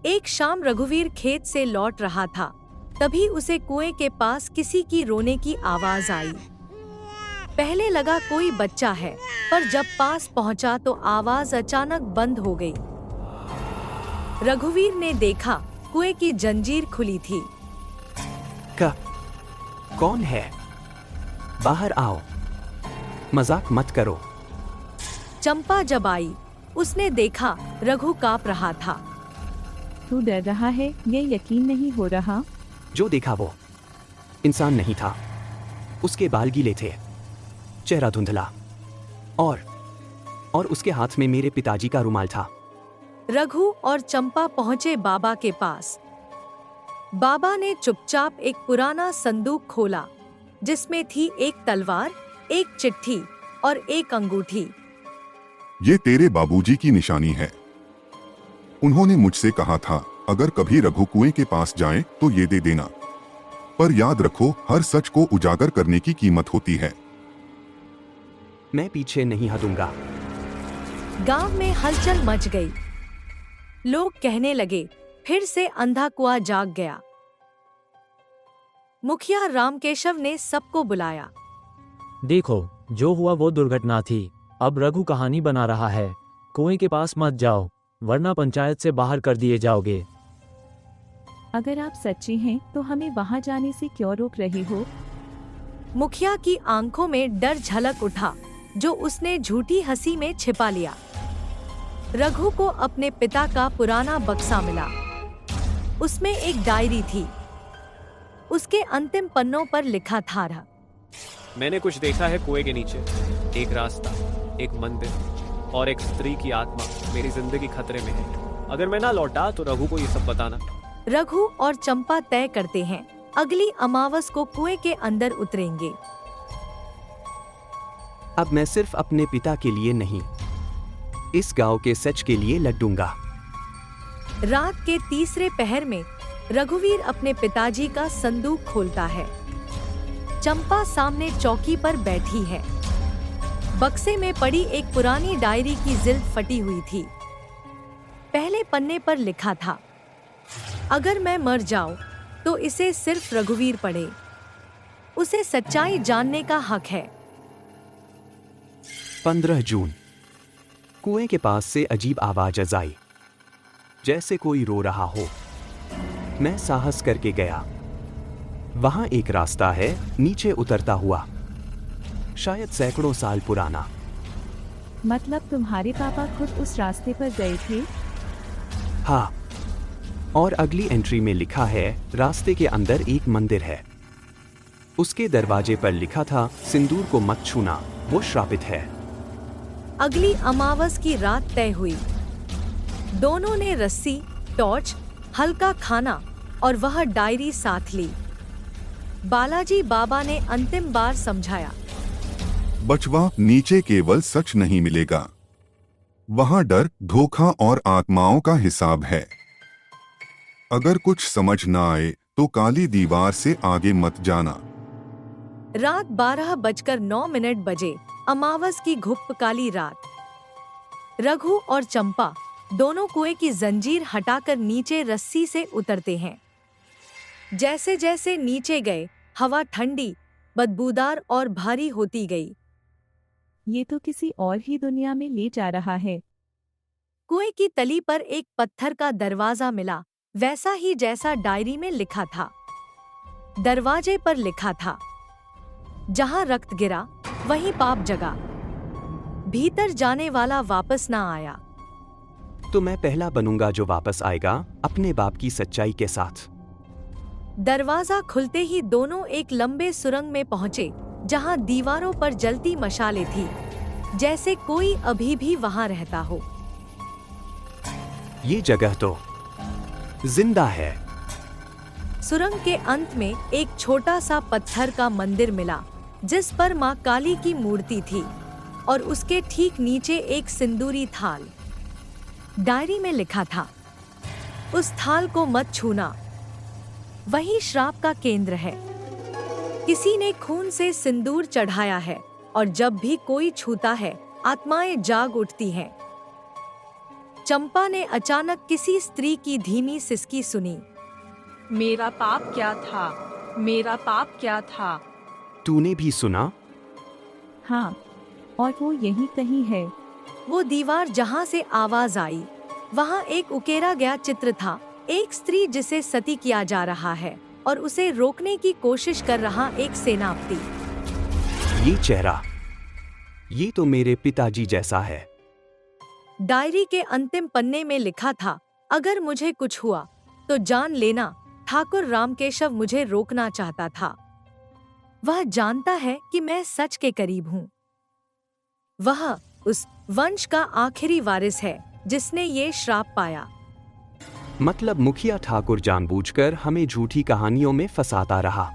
एक शाम रघुवीर खेत से लौट रहा था, तभी उसे कुएं के पास किसी की रोने की आवाज आई। पहले लगा कोई बच्चा है, पर जब पास पहुंचा तो आवाज अचानक बंद हो गई। रघुवीर ने देखा, कुएं की जंजीर खुली थी। कौन है? बाहर आओ, मजाक मत करो। चंपा जब आई, उसने देखा रघु कांप रहा था। तू डर रहा है? ये यकीन नहीं हो रहा। जो देखा वो इंसान नहीं था। उसके बाल गीले थे, चेहरा धुंधला, और उसके हाथ में मेरे पिताजी का रुमाल था। रघु और चंपा पहुंचे बाबा के पास। बाबा ने चुपचाप एक पुराना संदूक खोला, जिसमें थी एक तलवार, एक चिट्ठी और एक अंगूठी। ये तेरे बाबूजी की निशानी है। उन्होंने मुझसे कहा था, अगर कभी रघु कुएं के पास जाए तो ये दे देना। पर याद रखो, हर सच को उजागर करने की कीमत होती है। मैं पीछे नहीं हटूंगा। गांव में हलचल मच गई। लोग कहने लगे, फिर से अंधा कुआं जाग गया। मुखिया रामकेशव ने सबको बुलाया। देखो, जो हुआ वो दुर्घटना थी। अब रघु कहानी बना रहा है। कुएं के पास मत जाओ, वरना पंचायत से बाहर कर दिए जाओगे। अगर आप सच्चे हैं तो हमें वहां जाने से क्यों रोक रहे हो? मुखिया की आंखों में डर झलक उठा, जो उसने झूठी हंसी में छिपा लिया। रघु को अपने पिता का पुराना बक्सा मिला। उसमें एक डायरी थी। उसके अंतिम पन्नों पर लिखा था, मैंने कुछ देखा है कुएं के नीचे। एक रास्ता, एक मंदिर और एक स्त्री की आत्मा मेरी जिंदगी खतरे में है। अगर मैं ना लौटा तो रघु को ये सब बताना। रघु और चंपा तय करते हैं, अगली अमावस को कुएं के अंदर उतरेंगे। अब मैं सिर्फ अपने पिता के लिए नहीं, इस गांव के सच के लिए लड़ूंगा। रात के तीसरे पहर में रघुवीर अपने पिताजी का संदूक खोलता है। चंपा सामने चौकी पर बैठी है। बक्से में पड़ी एक पुरानी डायरी की जिल्द फटी हुई थी। पहले पन्ने पर लिखा था, अगर मैं मर जाऊं तो इसे सिर्फ रघुवीर पढ़े। उसे सच्चाई जानने का हक है। 15 जून। कुएं के पास से अजीब आवाज आई, जैसे कोई रो रहा हो। मैं साहस करके गया। वहां एक रास्ता है, नीचे उतरता हुआ, शायद सैकड़ों साल पुराना। मतलब तुम्हारे पापा खुद उस रास्ते पर गए थे? हाँ, और अगली एंट्री में लिखा है, रास्ते के अंदर एक मंदिर है। उसके दरवाजे पर लिखा था, सिंदूर को मत छूना, वो श्रापित है। अगली अमावस की रात तय हुई। दोनों ने रस्सी, टॉर्च, हल्का खाना और वह डायरी साथ ली। बालाजी बाबा ने अंतिम बार समझाया, बचवा, नीचे केवल सच नहीं मिलेगा। वहां डर, धोखा और आत्माओं का हिसाब है। अगर कुछ समझ ना आए तो काली दीवार से आगे मत जाना। रात 12:09 बजे, अमावस की घुप काली रात। रघु और चंपा दोनों कुएं की जंजीर हटाकर नीचे रस्सी से उतरते हैं। जैसे जैसे नीचे गए, हवा ठंडी, बदबूदार और भारी होती गई। ये तो किसी और ही दुनिया में ले जा रहा है। कुएं की तली पर एक पत्थर का दरवाजा मिला, वैसा ही जैसा डायरी में लिखा था। दरवाजे पर लिखा था, जहां रक्त गिरा वहीं पाप जगा। भीतर जाने वाला वापस ना आया। तो मैं पहला बनूंगा जो वापस आएगा, अपने बाप की सच्चाई के साथ। दरवाजा खुलते ही दोनों एक लंबे सुरंग में पहुंचे, जहां दीवारों पर जलती मशालें थी, जैसे कोई अभी भी वहां रहता हो। ये जगह तो जिंदा है। सुरंग के अंत में एक छोटा सा पत्थर का मंदिर मिला, जिस पर मां काली की मूर्ति थी और उसके ठीक नीचे एक सिंदूरी थाल। डायरी में लिखा था, उस थाल को मत छूना, वही श्राप का केंद्र है। किसी ने खून से सिंदूर चढ़ाया है और जब भी कोई छूता है, आत्माएं जाग उठती हैं। चंपा ने अचानक किसी स्त्री की धीमी सिसकी सुनी। मेरा पाप क्या था? मेरा पाप क्या था? तूने भी सुना? हाँ, और वो यही कहीं है। वो दीवार जहाँ से आवाज आई, वहाँ एक उकेरा गया चित्र था। एक स्त्री जिसे सती किया जा रहा है और उसे रोकने की कोशिश कर रहा एक सेनापति। ये चेहरा, ये तो मेरे पिताजी जैसा है। डायरी के अंतिम पन्ने में लिखा था, अगर मुझे कुछ हुआ तो जान लेना, ठाकुर रामकेशव मुझे रोकना चाहता था। वह जानता है कि मैं सच के करीब हूँ। वह उस वंश का आखिरी वारिस है जिसने ये श्राप पाया। मतलब मुखिया ठाकुर जानबूझकर हमें झूठी कहानियों में फंसाता रहा।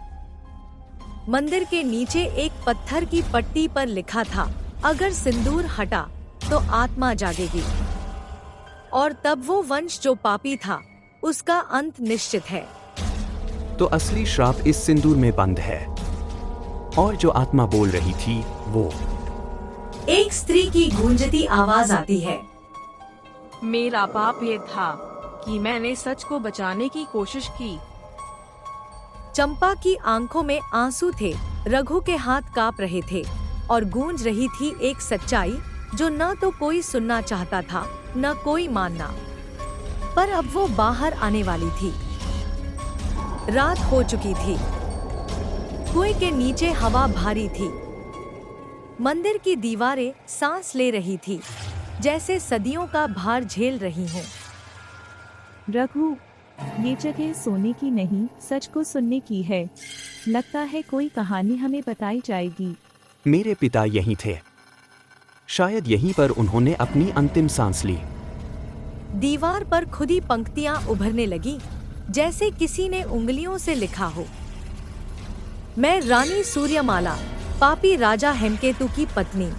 मंदिर के नीचे एक पत्थर की पट्टी पर लिखा था, अगर सिंदूर हटा तो आत्मा जागेगी। और तब वो वंश जो पापी था, उसका अंत निश्चित है। तो असली श्राप इस सिंदूर में बंद है। और जो आत्मा बोल रही थी वो। एक स्त्री की गूंजती आवाज आती है। मेरा पाप ये था कि मैंने सच को बचाने की कोशिश की। चंपा की आंखों में आंसू थे, रघु के हाथ कांप रहे थे और गूंज रही थी एक सच्चाई जो न तो कोई सुनना चाहता था, न कोई मानना। पर अब वो बाहर आने वाली थी। रात हो चुकी थी। कुएं के नीचे हवा भारी थी। मंदिर की दीवारें सांस ले रही थी, जैसे सदियों का भार झेल रही हों। रघु, ये जगह सोने की नहीं, सच को सुनने की है। लगता है कोई कहानी हमें बताई जाएगी। मेरे पिता यहीं थे। शायद यहीं पर उन्होंने अपनी अंतिम सांस ली। दीवार पर खुदी पंक्तियां उभरने लगी, जैसे किसी ने उंगलियों से लिखा हो। मैं रानी सूर्यमाला, पापी राजा हेमकेतु की पत्नी।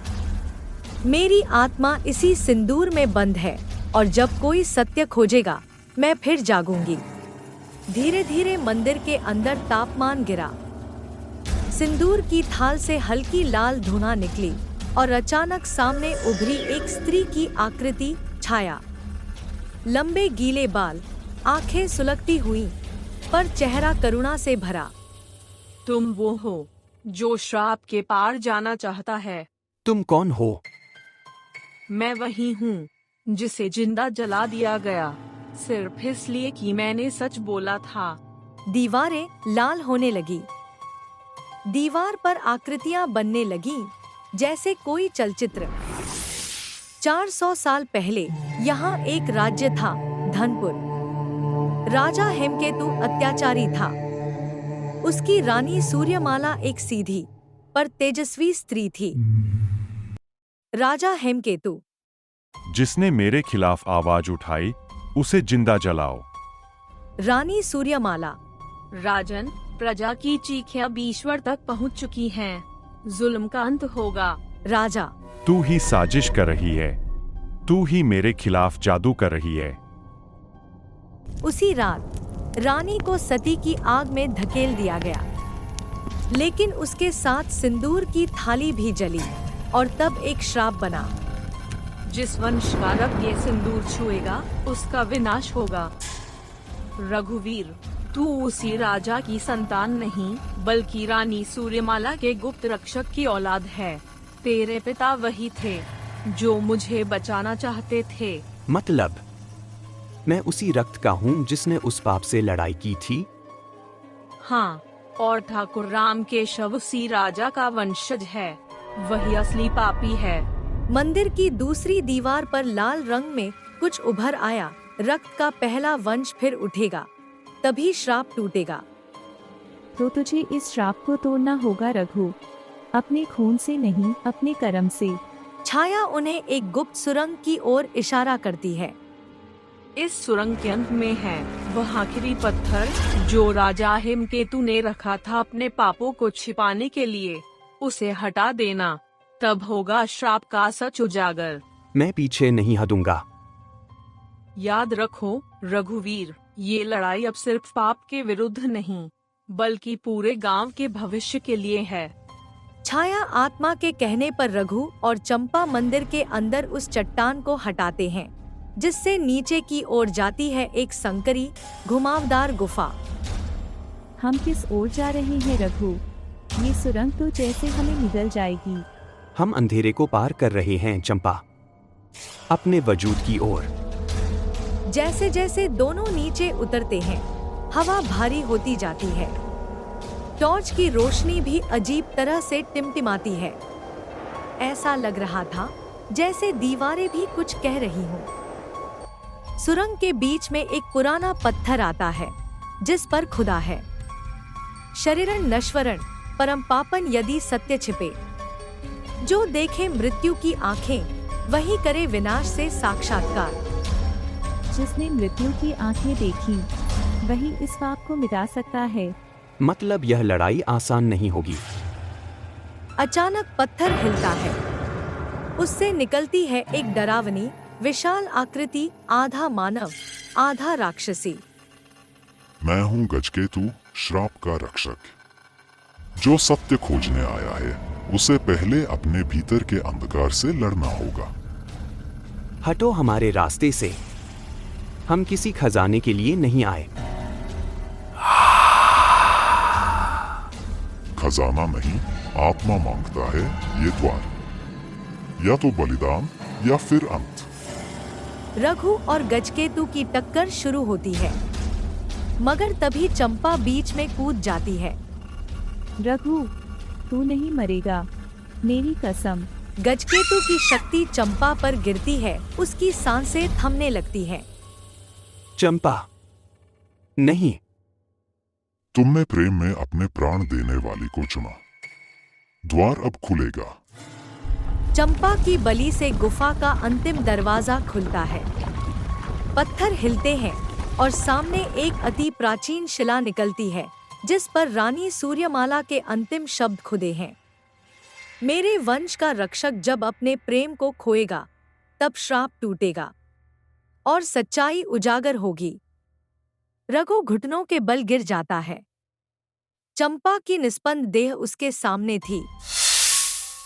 मेरी आत्मा इसी सिंदूर में बंद है और जब कोई सत्य खोजेगा, मैं फिर जागूंगी। धीरे धीरे मंदिर के अंदर तापमान गिरा। सिंदूर की थाल से हल्की लाल धुआं निकली और अचानक सामने उभरी एक स्त्री की आकृति छाया। लंबे गीले बाल, आंखें सुलगती हुई, पर चेहरा करुणा से भरा। तुम वो हो जो श्राप के पार जाना चाहता है। तुम कौन हो? मैं वही हूँ जिसे जिंदा जला दिया गया, सिर्फ इसलिए कि मैंने सच बोला था। दीवारें लाल होने लगी। दीवार पर आकृतियां बनने लगी, जैसे कोई चलचित्र। 400 साल पहले यहाँ एक राज्य था, धनपुर। राजा हेमकेतु अत्याचारी था। उसकी रानी सूर्यमाला एक सीधी पर तेजस्वी स्त्री थी। राजा हेमकेतु, जिसने मेरे खिलाफ आवाज उठाई, उसे जिंदा जलाओ। रानी सूर्यमाला, राजन, प्रजा की चीखें अब ईश्वर तक पहुंच चुकी हैं। जुल्म का अंत होगा। राजा, तू ही साजिश कर रही है। तू ही मेरे खिलाफ जादू कर रही है। उसी रात रानी को सती की आग में धकेल दिया गया, लेकिन उसके साथ सिंदूर की थाली भी जली और तब एक श्राप बना। जिस वंश का रक्त ये सिंदूर छुएगा, उसका विनाश होगा। रघुवीर, तू उसी राजा की संतान नहीं, बल्कि रानी सूर्यमाला के गुप्त रक्षक की औलाद है। तेरे पिता वही थे जो मुझे बचाना चाहते थे। मतलब मैं उसी रक्त का हूँ जिसने उस पाप से लड़ाई की थी? हाँ, और ठाकुर रामकेशव उसी राजा का वंशज है। वही असली पापी है। मंदिर की दूसरी दीवार पर लाल रंग में कुछ उभर आया। रक्त का पहला वंश फिर उठेगा, तभी श्राप टूटेगा। तो तुझे इस श्राप को तोड़ना होगा रघु, अपने खून से नहीं, अपने कर्म से। छाया उन्हें एक गुप्त सुरंग की ओर इशारा करती है। इस सुरंग के अंत में है वह आखिरी पत्थर जो राजा हेमकेतु ने रखा था अपने पापों को छिपाने के लिए। उसे हटा देना, तब होगा श्राप का सच उजागर। मैं पीछे नहीं हटूंगा। याद रखो रघुवीर, ये लड़ाई अब सिर्फ पाप के विरुद्ध नहीं, बल्कि पूरे गांव के भविष्य के लिए है। छाया आत्मा के कहने पर रघु और चंपा मंदिर के अंदर उस चट्टान को हटाते हैं। जिससे नीचे की ओर जाती है एक संकरी घुमावदार गुफा। हम किस ओर जा रहे हैं रघु? ये सुरंग तो जैसे हमें निगल जाएगी। हम अंधेरे को पार कर रहे हैं चंपा, अपने वजूद की ओर। जैसे जैसे दोनों नीचे उतरते हैं, हवा भारी होती जाती है। टॉर्च की रोशनी भी अजीब तरह से टिमटिमाती है। ऐसा लग रहा था जैसे दीवारें भी कुछ कह रही हों। सुरंग के बीच में एक पुराना पत्थर आता है जिस पर खुदा है, शरीरन नश्वरण परम पापन यदि सत्य छिपे। जो देखे मृत्यु की आंखें वही करे विनाश से साक्षात्कार। जिसने मृत्यु की आंखें देखी वही इस पाप को मिटा सकता है। मतलब यह लड़ाई आसान नहीं होगी। अचानक पत्थर हिलता है, उससे निकलती है एक डरावनी विशाल आकृति, आधा मानव आधा राक्षसी। मैं हूँ गजकेतु, श्राप का रक्षक। जो सत्य खोजने आया है उसे पहले अपने भीतर के अंधकार से लड़ना होगा। हटो हमारे रास्ते से, हम किसी खजाने के लिए नहीं आए। खजाना नहीं, आत्मा मांगता है ये द्वार, या तो बलिदान या फिर अंत। रघु और गजकेतु की टक्कर शुरू होती है, मगर तभी चंपा बीच में कूद जाती है। रघु, तू नहीं मरेगा, मेरी कसम। गजकेतु की शक्ति चंपा पर गिरती है, उसकी सांसें थमने लगती हैं। चंपा, नहीं। तुमने प्रेम में अपने प्राण देने वाली को चुना। द्वार अब खुलेगा। चंपा की बलि से गुफा का अंतिम दरवाजा खुलता है। पत्थर हिलते हैं और सामने एक अति प्राचीन शिला निकलती है जिस पर रानी सूर्यमाला के अंतिम शब्द खुदे हैं। मेरे वंश का रक्षक जब अपने प्रेम को खोएगा तब श्राप टूटेगा और सच्चाई उजागर होगी। रघु घुटनों के बल गिर जाता है। चंपा की निस्पंद देह उसके सामने थी।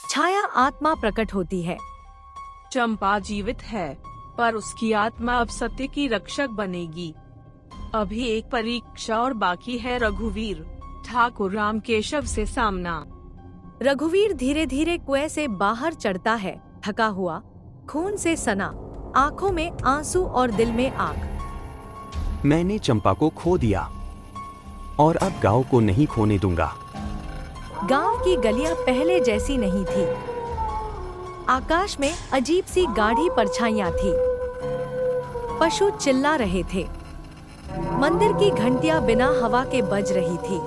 छाया आत्मा प्रकट होती है। चंपा जीवित है, पर उसकी आत्मा अब सत्य की रक्षक बनेगी। अभी एक परीक्षा और बाकी है रघुवीर, ठाकुर राम केशव से सामना। रघुवीर धीरे धीरे कुएं से बाहर चढ़ता है, थका हुआ, खून से सना, आंखों में आंसू और दिल में आग। मैंने चंपा को खो दिया और अब गांव को नहीं खोने दूंगा। गांव की गलियां पहले जैसी नहीं थी। आकाश में अजीब सी गाढ़ी परछाइयां थी। पशु चिल्ला रहे थे। मंदिर की घंटियां बिना हवा के बज रही थी।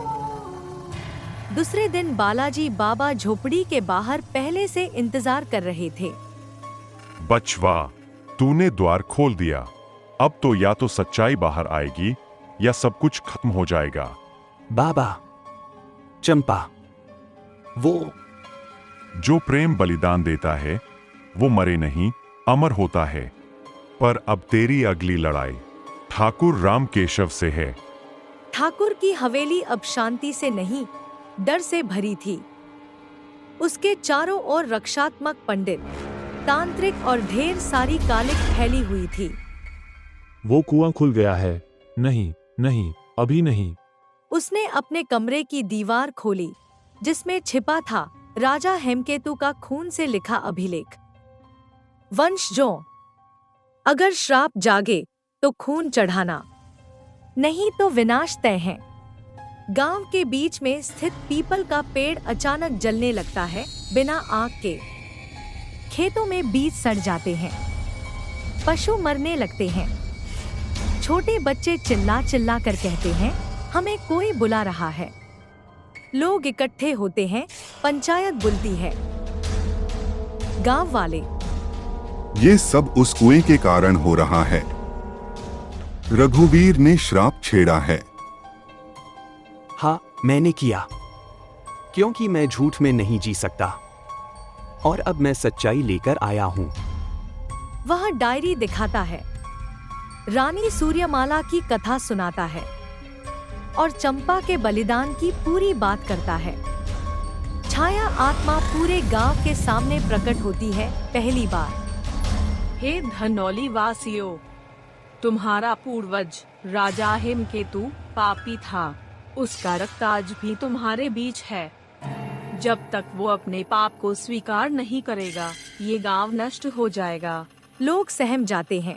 दूसरे दिन बालाजी बाबा झोपड़ी के बाहर पहले से इंतजार कर रहे थे। बचवा, तूने द्वार खोल दिया। अब तो या तो सच्चाई बाहर आएगी या सब कुछ खत्म हो जाएगा। बाबा, चंपा, वो जो प्रेम बलिदान देता है वो मरे नहीं, अमर होता है। पर अब तेरी अगली लड़ाई ठाकुर राम केशव से है। ठाकुर की हवेली अब शांति से नहीं, डर से भरी थी। उसके चारों ओर रक्षात्मक पंडित, तांत्रिक और ढेर सारी कालिक फैली हुई थी। वो कुआं खुल गया है। नहीं, नहीं, अभी नहीं। उसने अपने कमरे की दीवार खोली जिसमें छिपा था राजा हेमकेतु का खून से लिखा अभिलेख। वंशजों, अगर श्राप जागे तो खून चढ़ाना, नहीं तो विनाश तय है। गांव के बीच में स्थित पीपल का पेड़ अचानक जलने लगता है, बिना आग के। खेतों में बीज सड़ जाते हैं, पशु मरने लगते हैं। छोटे बच्चे चिल्ला चिल्ला कर कहते हैं, हमें कोई बुला रहा है। लोग इकट्ठे होते हैं, पंचायत बुलती है। गांव वाले, ये सब उस कुएं के कारण हो रहा है। रघुवीर ने श्राप छेड़ा है। हाँ, मैंने किया, क्योंकि मैं झूठ में नहीं जी सकता और अब मैं सच्चाई लेकर आया हूँ। वह डायरी दिखाता है, रानी सूर्यमाला की कथा सुनाता है और चंपा के बलिदान की पूरी बात करता है। छाया आत्मा पूरे गांव के सामने प्रकट होती है पहली बार। हे धनौली वासियों, तुम्हारा पूर्वज राजा हेमकेतु पापी था। उसका रक्त आज भी तुम्हारे बीच है। जब तक वो अपने पाप को स्वीकार नहीं करेगा, ये गांव नष्ट हो जाएगा। लोग सहम जाते हैं।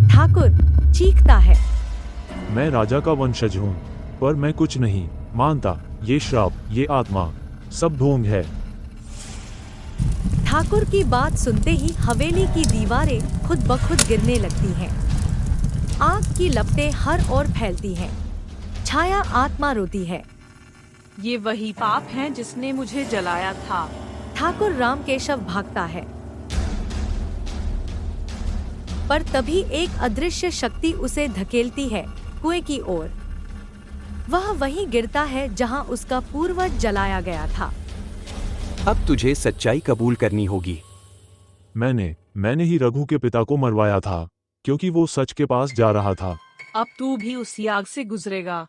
ठाकुर चीखता है। मैं राजा का वंशज हूँ, पर मैं कुछ नहीं मानता। ये श्राप, ये आत्मा, सब ढोंग है। ठाकुर की बात सुनते ही हवेली की दीवारें खुद ब खुद गिरने लगती हैं। आग की लपटें हर ओर फैलती हैं। छाया आत्मा रोती है। ये वही पाप है जिसने मुझे जलाया था। ठाकुर राम केशव भागता है, पर तभी एक अदृश्य शक्ति उसे धकेलती है कुएं की ओर। वह वहीं गिरता है जहां उसका पूर्वज जलाया गया था। अब तुझे सच्चाई कबूल करनी होगी। मैंने ही रघु के पिता को मरवाया था, क्योंकि वो सच के पास जा रहा था। अब तू भी उसी आग से गुजरेगा।